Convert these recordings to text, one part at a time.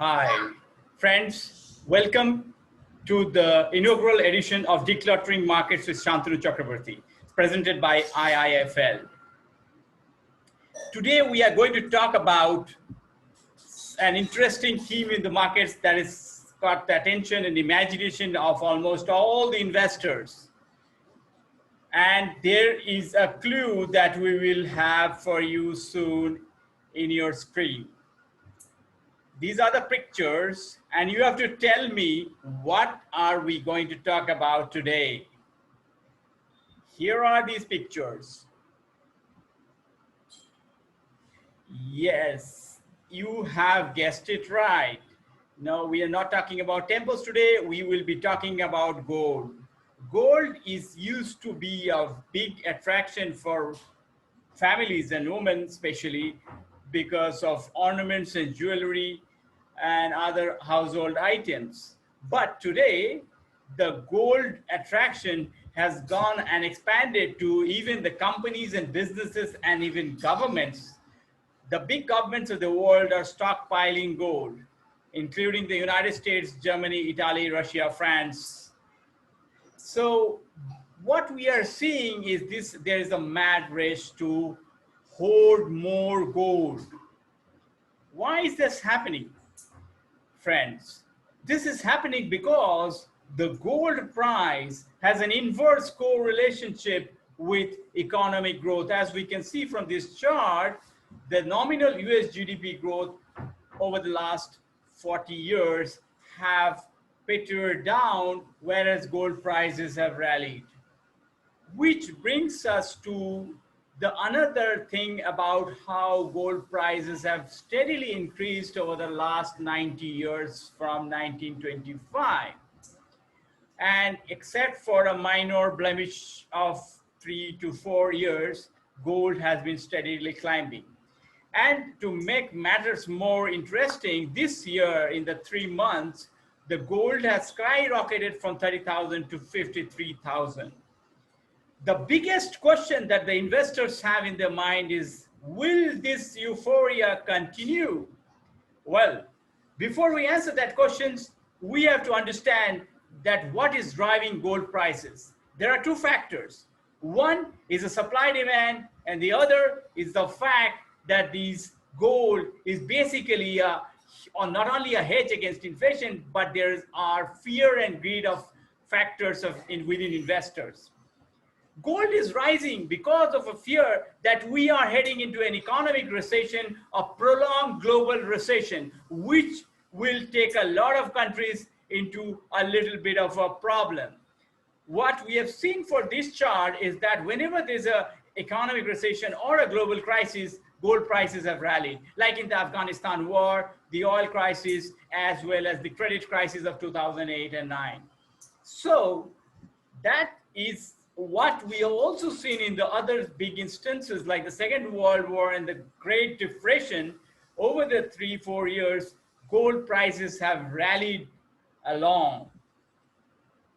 Hi, friends. Welcome to the inaugural edition of Decluttering Markets with Santanu Chakraborty, presented by IIFL. Today, we are going to talk about an interesting theme in the markets that has got the attention and imagination of almost all the investors. And there is a clue that we will have for you soon in your screen. These are the pictures, and you have to tell me what are we going to talk about today. Here are these pictures. Yes, you have guessed it right. No, we are not talking about temples today. We will be talking about gold. Gold is used to be a big attraction for families and women, especially because of ornaments and jewelry and other household items. But today, the gold attraction has gone and expanded to even the companies and businesses and even governments. The big governments of the world are stockpiling gold, including the United States, Germany, Italy, Russia, France. So what we are seeing is this: there is a mad rush to hoard more gold. Why is this happening, friends? This is happening because the gold price has an inverse correlationship with economic growth. As we can see from this chart, the nominal US GDP growth over the last 40 years have petered down, whereas gold prices have rallied. Which brings us to the another thing about how gold prices have steadily increased over the last 90 years from 1925. And except for a minor blemish of 3 to 4 years, gold has been steadily climbing. And to make matters more interesting, this year in the 3 months, the gold has skyrocketed from 30,000 to 53,000. The biggest question that the investors have in their mind is, will this euphoria continue? Well, before we answer that question, we have to understand that what is driving gold prices. There are two factors. One is the supply demand, and the other is the fact that these gold is basically not only a hedge against inflation, but there are fear and greed of factors within investors. Gold is rising because of a fear that we are heading into an economic recession, a prolonged global recession, which will take a lot of countries into a little bit of a problem. What we have seen for this chart is that whenever there's an economic recession or a global crisis, gold prices have rallied, like in the Afghanistan war, the oil crisis, as well as the credit crisis of 2008 and 9. So that is what we have also seen in the other big instances, like the Second World War and the Great Depression. Over the 3-4 years, gold prices have rallied along.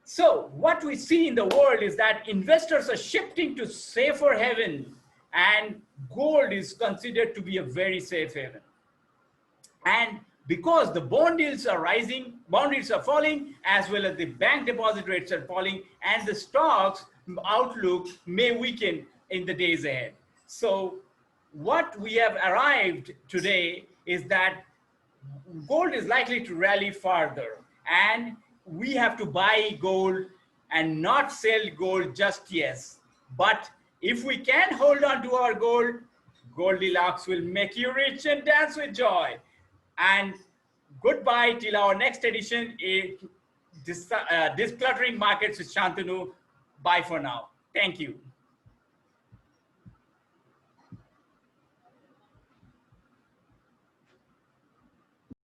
So what we see in the world is that investors are shifting to safer haven, and gold is considered to be a very safe haven. And because the bond yields are rising, bond yields are falling, as well as the bank deposit rates are falling, and the stocks outlook may weaken in the days ahead. So what we have arrived today is that gold is likely to rally further, and we have to buy gold and not sell gold just yet. But if we can hold on to our gold, Goldilocks will make you rich and dance with joy. And goodbye till our next edition, Decluttering Markets with Shantanu. Bye for now. Thank you.